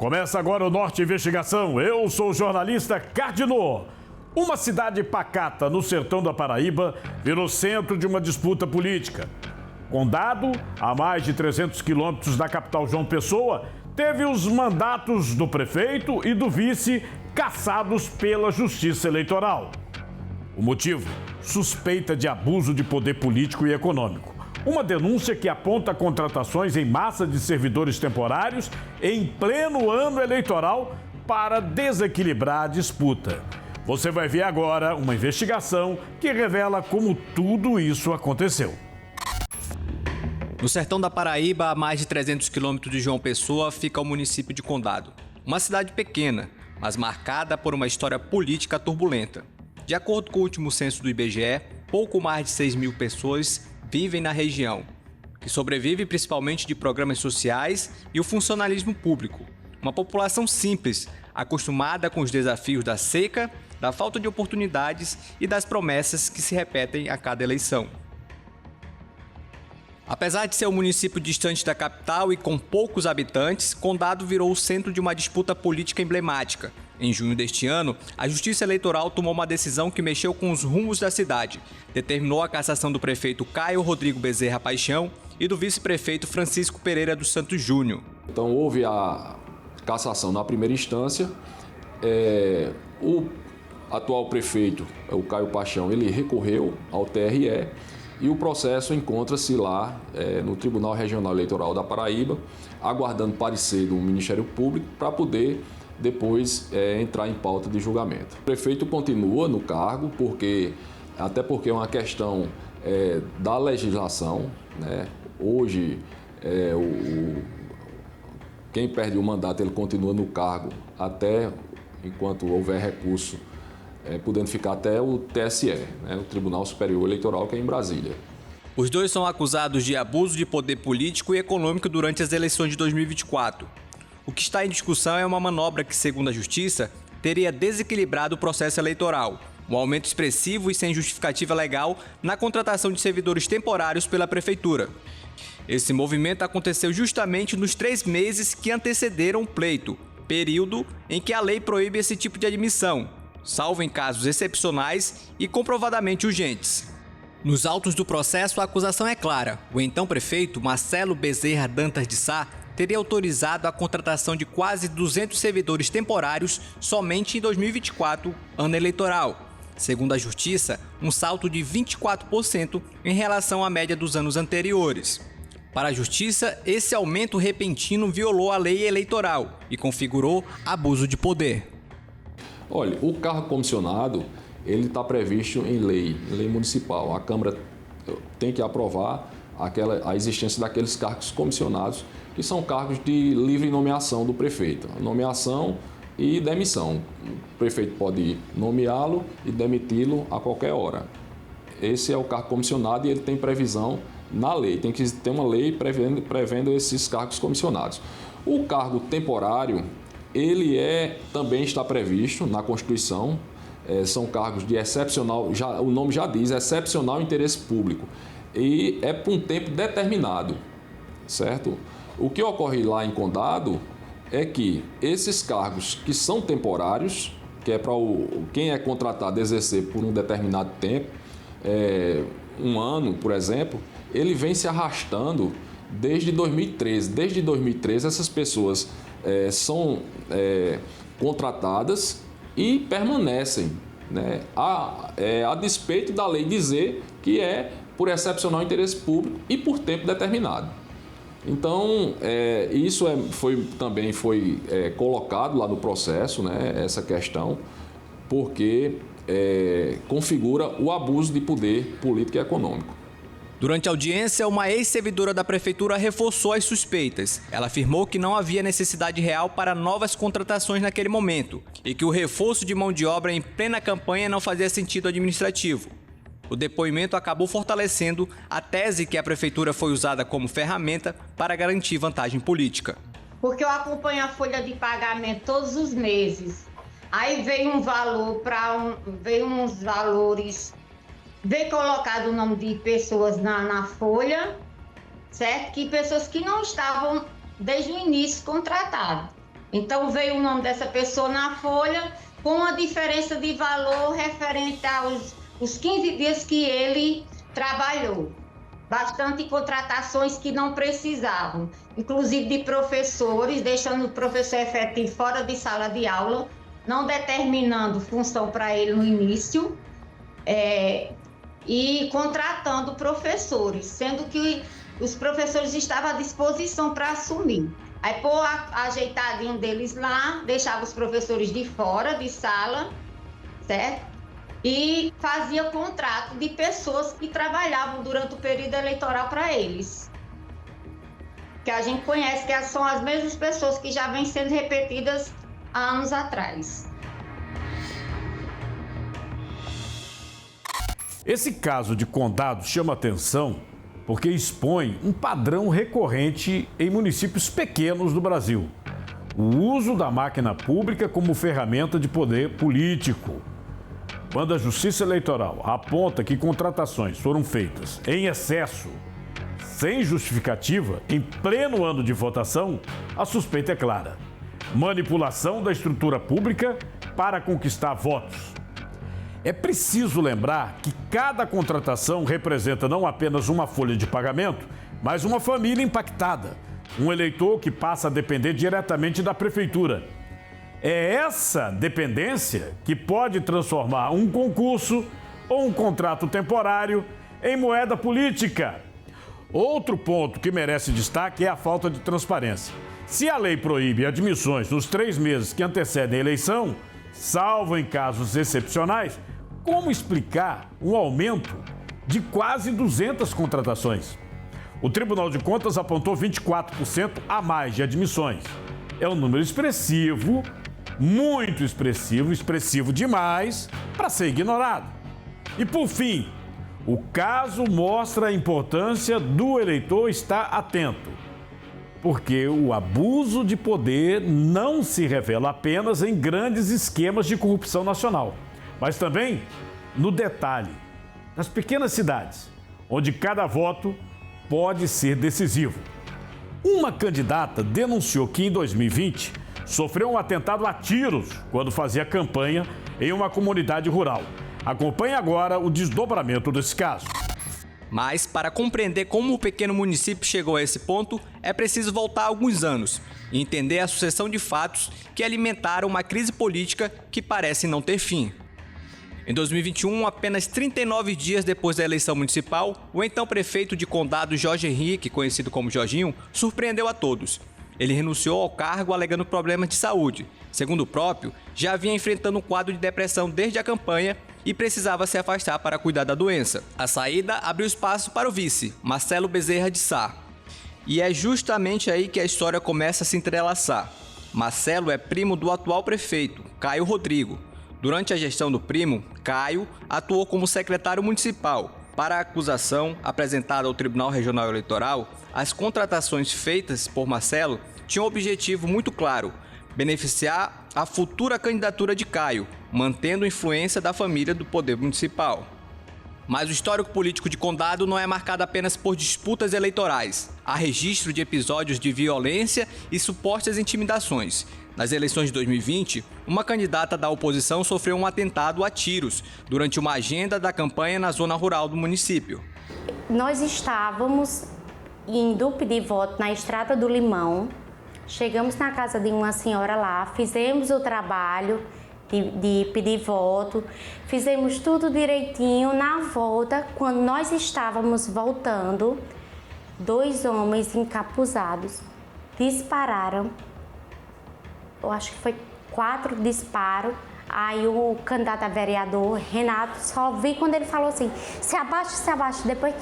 Começa agora o Norte Investigação. Eu sou o jornalista Cardinô. Uma cidade pacata no sertão da Paraíba virou centro de uma disputa política. Condado, a mais de 300 quilômetros da capital João Pessoa, teve os mandatos do prefeito e do vice cassados pela Justiça Eleitoral. O motivo? Suspeita de abuso de poder político e econômico. Uma denúncia que aponta contratações em massa de servidores temporários em pleno ano eleitoral para desequilibrar a disputa. Você vai ver agora uma investigação que revela como tudo isso aconteceu. No sertão da Paraíba, a mais de 300 quilômetros de João Pessoa, fica o município de Condado. Uma cidade pequena, mas marcada por uma história política turbulenta. De acordo com o último censo do IBGE, pouco mais de 6 mil pessoas vivem na região, que sobrevive principalmente de programas sociais e o funcionalismo público. Uma população simples, acostumada com os desafios da seca, da falta de oportunidades e das promessas que se repetem a cada eleição. Apesar de ser um município distante da capital e com poucos habitantes, Condado virou o centro de uma disputa política emblemática. Em junho deste ano, a Justiça Eleitoral tomou uma decisão que mexeu com os rumos da cidade. Determinou a cassação do prefeito Caio Rodrigo Bezerra Paixão e do vice-prefeito Francisco Pereira dos Santos Júnior. Então houve a cassação na primeira instância. O atual prefeito, o Caio Paixão, ele recorreu ao TRE e o processo encontra-se lá no Tribunal Regional Eleitoral da Paraíba, aguardando parecer do Ministério Público para poder depois entrar em pauta de julgamento. O prefeito continua no cargo, até porque é uma questão da legislação, né? Hoje, quem perde o mandato ele continua no cargo até enquanto houver recurso, podendo ficar até o TSE, né? O Tribunal Superior Eleitoral, que é em Brasília. Os dois são acusados de abuso de poder político e econômico durante as eleições de 2024. O que está em discussão é uma manobra que, segundo a Justiça, teria desequilibrado o processo eleitoral, um aumento expressivo e sem justificativa legal na contratação de servidores temporários pela Prefeitura. Esse movimento aconteceu justamente nos 3 meses que antecederam o pleito, período em que a lei proíbe esse tipo de admissão, salvo em casos excepcionais e comprovadamente urgentes. Nos autos do processo, a acusação é clara. O então prefeito, Marcelo Bezerra Dantas de Sá, teria autorizado a contratação de quase 200 servidores temporários somente em 2024, ano eleitoral. Segundo a Justiça, um salto de 24% em relação à média dos anos anteriores. Para a Justiça, esse aumento repentino violou a lei eleitoral e configurou abuso de poder. Olha, o cargo comissionado, ele está previsto em lei municipal. A Câmara tem que aprovar a existência daqueles cargos comissionados, que são cargos de livre nomeação do prefeito. Nomeação e demissão. O prefeito pode nomeá-lo e demiti-lo a qualquer hora. Esse é o cargo comissionado e ele tem previsão na lei. Tem que ter uma lei prevendo esses cargos comissionados. O cargo temporário, ele também está previsto na Constituição. São cargos de excepcional, o nome já diz, excepcional interesse público. E é por um tempo determinado, certo? O que ocorre lá em Condado é que esses cargos que são temporários, que é para quem é contratado exercer por um determinado tempo, 1 ano, por exemplo, ele vem se arrastando desde 2013. Desde 2013, essas pessoas são contratadas e permanecem, né? A despeito da lei dizer que é por excepcional interesse público e por tempo determinado. Então, isso também foi colocado lá no processo, né, essa questão, porque configura o abuso de poder político e econômico. Durante a audiência, uma ex-servidora da prefeitura reforçou as suspeitas. Ela afirmou que não havia necessidade real para novas contratações naquele momento e que o reforço de mão de obra em plena campanha não fazia sentido administrativo. O depoimento acabou fortalecendo a tese que a prefeitura foi usada como ferramenta para garantir vantagem política. Porque eu acompanho a folha de pagamento todos os meses. Aí veio um valor veio uns valores, veio colocado o nome de pessoas na folha, certo? Que pessoas que não estavam desde o início contratadas. Então veio o nome dessa pessoa na folha com a diferença de valor referente aos os 15 dias que ele trabalhou. Bastante contratações que não precisavam, inclusive de professores, deixando o professor efetivo fora de sala de aula, não determinando função para ele no início, e contratando professores, sendo que os professores estavam à disposição para assumir. Aí pôr ajeitadinho deles lá, deixava os professores de fora de sala, certo? E fazia contrato de pessoas que trabalhavam durante o período eleitoral para eles. Que a gente conhece que são as mesmas pessoas que já vêm sendo repetidas há anos atrás. Esse caso de Condado chama atenção porque expõe um padrão recorrente em municípios pequenos do Brasil. O uso da máquina pública como ferramenta de poder político. Quando a Justiça Eleitoral aponta que contratações foram feitas em excesso, sem justificativa, em pleno ano de votação, a suspeita é clara. Manipulação da estrutura pública para conquistar votos. É preciso lembrar que cada contratação representa não apenas uma folha de pagamento, mas uma família impactada. Um eleitor que passa a depender diretamente da prefeitura. É essa dependência que pode transformar um concurso ou um contrato temporário em moeda política. Outro ponto que merece destaque é a falta de transparência. Se a lei proíbe admissões nos 3 meses que antecedem a eleição, salvo em casos excepcionais, como explicar um aumento de quase 200 contratações? O Tribunal de Contas apontou 24% a mais de admissões. É um número expressivo, muito expressivo, expressivo demais para ser ignorado. E por fim, o caso mostra a importância do eleitor estar atento, porque o abuso de poder não se revela apenas em grandes esquemas de corrupção nacional, mas também no detalhe, nas pequenas cidades, onde cada voto pode ser decisivo. Uma candidata denunciou que em 2020 sofreu um atentado a tiros quando fazia campanha em uma comunidade rural. Acompanhe agora o desdobramento desse caso. Mas, para compreender como o pequeno município chegou a esse ponto, é preciso voltar alguns anos e entender a sucessão de fatos que alimentaram uma crise política que parece não ter fim. Em 2021, apenas 39 dias depois da eleição municipal, o então prefeito de Condado, Jorge Henrique, conhecido como Jorginho, surpreendeu a todos. Ele renunciou ao cargo alegando problemas de saúde. Segundo o próprio, já vinha enfrentando um quadro de depressão desde a campanha e precisava se afastar para cuidar da doença. A saída abriu espaço para o vice, Marcelo Bezerra de Sá. E é justamente aí que a história começa a se entrelaçar. Marcelo é primo do atual prefeito, Caio Rodrigo. Durante a gestão do primo, Caio atuou como secretário municipal. Para a acusação apresentada ao Tribunal Regional Eleitoral, as contratações feitas por Marcelo tinham um objetivo muito claro: beneficiar a futura candidatura de Caio, mantendo a influência da família do poder municipal. Mas o histórico político de Condado não é marcado apenas por disputas eleitorais. Há registro de episódios de violência e supostas intimidações. Nas eleições de 2020, uma candidata da oposição sofreu um atentado a tiros durante uma agenda da campanha na zona rural do município. Nós estávamos indo pedir voto na Estrada do Limão, chegamos na casa de uma senhora lá, fizemos o trabalho de pedir voto, fizemos tudo direitinho. Na volta, quando nós estávamos voltando, 2 homens encapuzados dispararam. Eu acho que foi 4 disparos. Aí o candidato a vereador, Renato, só vi quando ele falou assim: se abaixa. Depois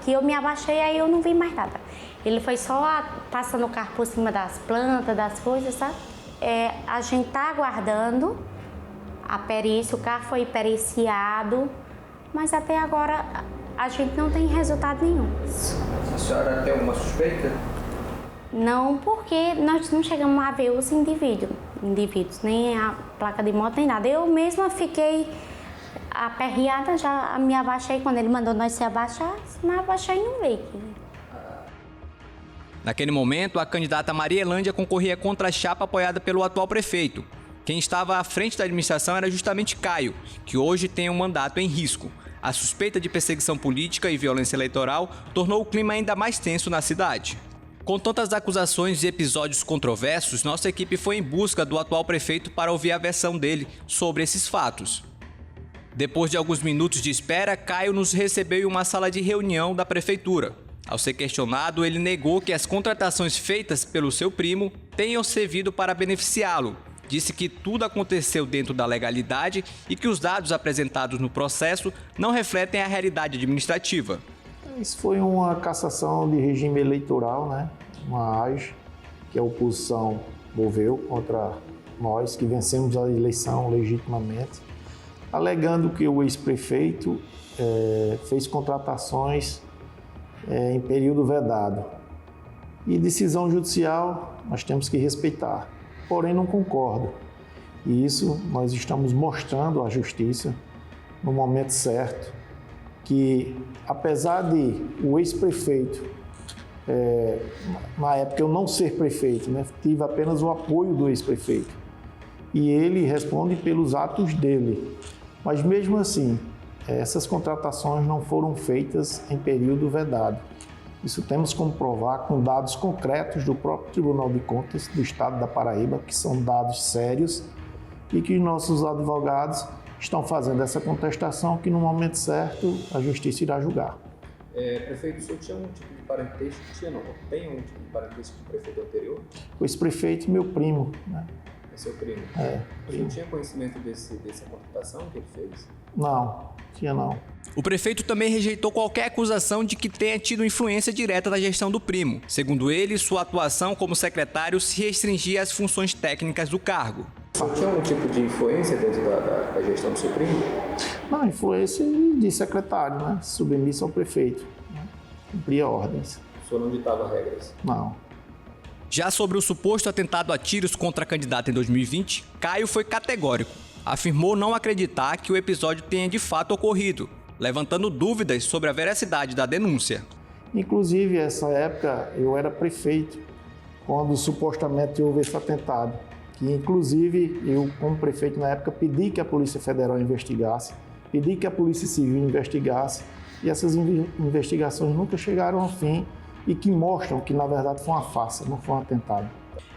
que eu me abaixei, aí eu não vi mais nada. Ele foi só passando o carro por cima das plantas, das coisas, sabe? A gente tá aguardando a perícia, o carro foi periciado, mas até agora a gente não tem resultado nenhum. A senhora tem alguma suspeita? Não, porque nós não chegamos a ver os indivíduos, nem a placa de moto, nem nada. Eu mesma fiquei aperreada, já me abaixei quando ele mandou nós se abaixar, me abaixei e não vi. Naquele momento, a candidata Maria Elândia concorria contra a chapa apoiada pelo atual prefeito. Quem estava à frente da administração era justamente Caio, que hoje tem um mandato em risco. A suspeita de perseguição política e violência eleitoral tornou o clima ainda mais tenso na cidade. Com tantas acusações e episódios controversos, nossa equipe foi em busca do atual prefeito para ouvir a versão dele sobre esses fatos. Depois de alguns minutos de espera, Caio nos recebeu em uma sala de reunião da prefeitura. Ao ser questionado, ele negou que as contratações feitas pelo seu primo tenham servido para beneficiá-lo. Disse que tudo aconteceu dentro da legalidade e que os dados apresentados no processo não refletem a realidade administrativa. Isso foi uma cassação de regime eleitoral, né? Uma AGE, que a oposição moveu contra nós, que vencemos a eleição legitimamente, alegando que o ex-prefeito fez contratações em período vedado. E decisão judicial nós temos que respeitar, porém não concordo. E isso nós estamos mostrando à Justiça, no momento certo, que apesar de o ex-prefeito, na época eu não ser prefeito, né, tive apenas o apoio do ex-prefeito, e ele responde pelos atos dele. Mas mesmo assim, essas contratações não foram feitas em período vedado. Isso temos como provar com dados concretos do próprio Tribunal de Contas do Estado da Paraíba, que são dados sérios e que nossos advogados estão fazendo essa contestação que no momento certo a Justiça irá julgar. Prefeito, o senhor tinha um tipo de parentesco? Tem um tipo de parentesco com o prefeito anterior? O ex-prefeito, meu primo, né? É seu primo? O senhor tinha conhecimento dessa contratação que ele fez? Não, tinha não. O prefeito também rejeitou qualquer acusação de que tenha tido influência direta na gestão do primo. Segundo ele, sua atuação como secretário se restringia às funções técnicas do cargo. O senhor tinha algum tipo de influência dentro da gestão do seu primo? Não, influência de secretário, né? Submisso ao prefeito, né? Cumpria ordens. O senhor não ditava regras? Não. Já sobre o suposto atentado a tiros contra a candidata em 2020, Caio foi categórico. Afirmou não acreditar que o episódio tenha de fato ocorrido, levantando dúvidas sobre a veracidade da denúncia. Inclusive, nessa época, eu era prefeito, quando supostamente houve esse atentado. Que, inclusive, eu, como prefeito na época, pedi que a Polícia Federal investigasse, pedi que a Polícia Civil investigasse, e essas investigações nunca chegaram ao fim e que mostram que, na verdade, foi uma farsa, não foi um atentado.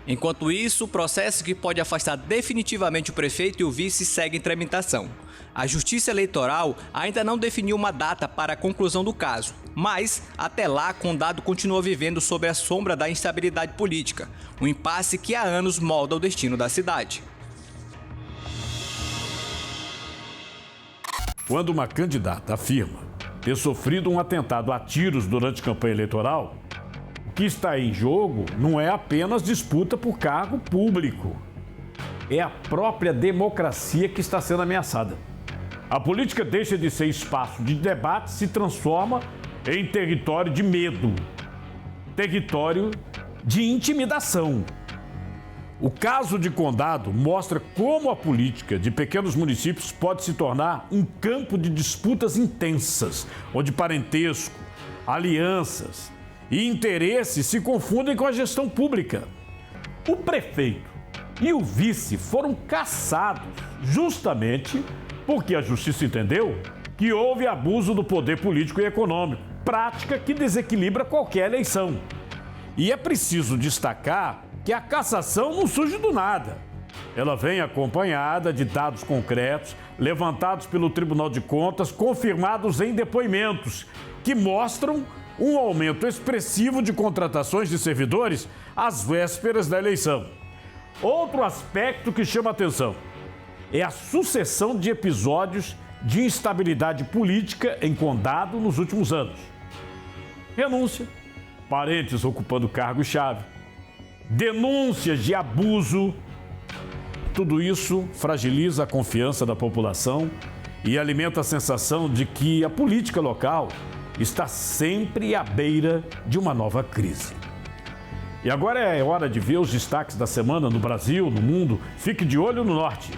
Enquanto isso, o processo que pode afastar definitivamente o prefeito e o vice segue em tramitação. A Justiça Eleitoral ainda não definiu uma data para a conclusão do caso, mas, até lá, Condado continua vivendo sob a sombra da instabilidade política, um impasse que há anos molda o destino da cidade. Quando uma candidata afirma ter sofrido um atentado a tiros durante a campanha eleitoral, o que está em jogo não é apenas disputa por cargo público. É a própria democracia que está sendo ameaçada. A política deixa de ser espaço de debate e se transforma em território de medo, território de intimidação. O caso de Condado mostra como a política de pequenos municípios pode se tornar um campo de disputas intensas, onde parentesco, alianças e interesses se confundem com a gestão pública. O prefeito e o vice foram cassados justamente porque a justiça entendeu que houve abuso do poder político e econômico, prática que desequilibra qualquer eleição. E é preciso destacar que a cassação não surge do nada. Ela vem acompanhada de dados concretos, levantados pelo Tribunal de Contas, confirmados em depoimentos, que mostram um aumento expressivo de contratações de servidores às vésperas da eleição. Outro aspecto que chama atenção é a sucessão de episódios de instabilidade política em Condado nos últimos anos. Renúncia, parentes ocupando cargo-chave, denúncias de abuso. Tudo isso fragiliza a confiança da população e alimenta a sensação de que a política local está sempre à beira de uma nova crise. E agora é hora de ver os destaques da semana no Brasil, no mundo. Fique de olho no norte.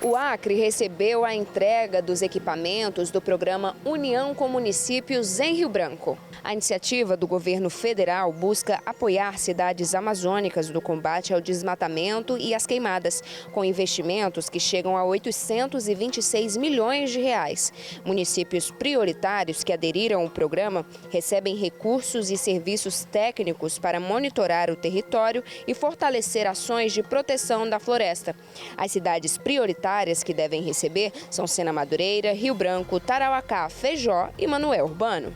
O do Acre recebeu a entrega dos equipamentos do programa União com Municípios em Rio Branco. A iniciativa do governo federal busca apoiar cidades amazônicas no combate ao desmatamento e às queimadas, com investimentos que chegam a 826 milhões de reais. Municípios prioritários que aderiram ao programa recebem recursos e serviços técnicos para monitorar o território e fortalecer ações de proteção da floresta. As cidades prioritárias que devem receber são Sena Madureira, Rio Branco, Tarauacá, Feijó e Manoel Urbano.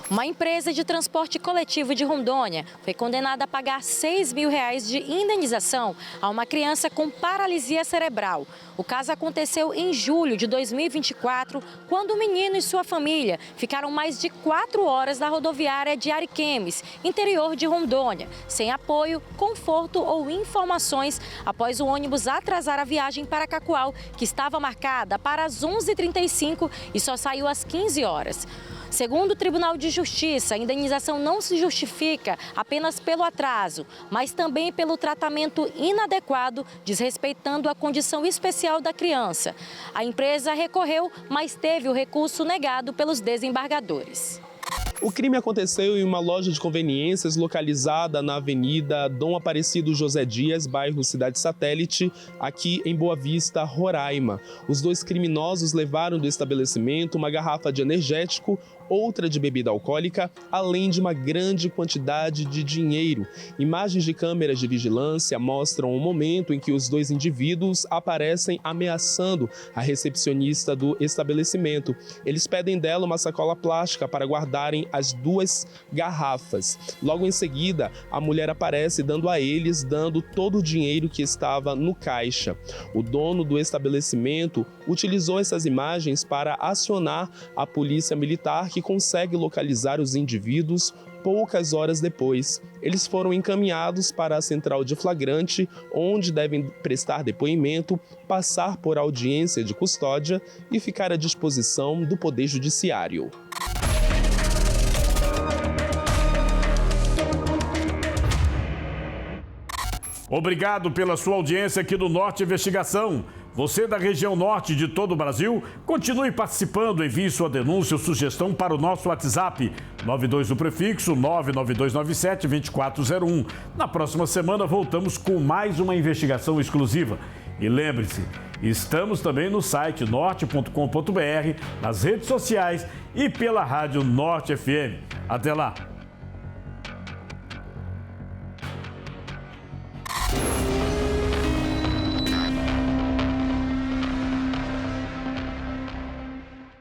Uma empresa de transporte coletivo de Rondônia foi condenada a pagar R$6 mil de indenização a uma criança com paralisia cerebral. O caso aconteceu em julho de 2024, quando o menino e sua família ficaram mais de 4 horas na rodoviária de Ariquemes, interior de Rondônia, sem apoio, conforto ou informações após o ônibus atrasar a viagem para Cacoal, que estava marcada para as 11h35 e só saiu às 15 horas. Segundo o Tribunal de Justiça, a indenização não se justifica apenas pelo atraso, mas também pelo tratamento inadequado, desrespeitando a condição especial da criança. A empresa recorreu, mas teve o recurso negado pelos desembargadores. O crime aconteceu em uma loja de conveniências localizada na Avenida Dom Aparecido José Dias, bairro Cidade Satélite, aqui em Boa Vista, Roraima. Os dois criminosos levaram do estabelecimento uma garrafa de energético, outra de bebida alcoólica, além de uma grande quantidade de dinheiro. Imagens de câmeras de vigilância mostram o momento em que os dois indivíduos aparecem ameaçando a recepcionista do estabelecimento. Eles pedem dela uma sacola plástica para guardarem as duas garrafas. Logo em seguida, a mulher aparece dando a eles, todo o dinheiro que estava no caixa. O dono do estabelecimento utilizou essas imagens para acionar a polícia militar, que consegue localizar os indivíduos poucas horas depois. Eles foram encaminhados para a central de flagrante, onde devem prestar depoimento, passar por audiência de custódia e ficar à disposição do Poder Judiciário. Obrigado pela sua audiência aqui do Norte Investigação. Você da região norte de todo o Brasil, continue participando, envie sua denúncia ou sugestão para o nosso WhatsApp 92 do prefixo 99297-2401. Na próxima semana voltamos com mais uma investigação exclusiva. E lembre-se, estamos também no site norte.com.br, nas redes sociais e pela Rádio Norte FM. Até lá!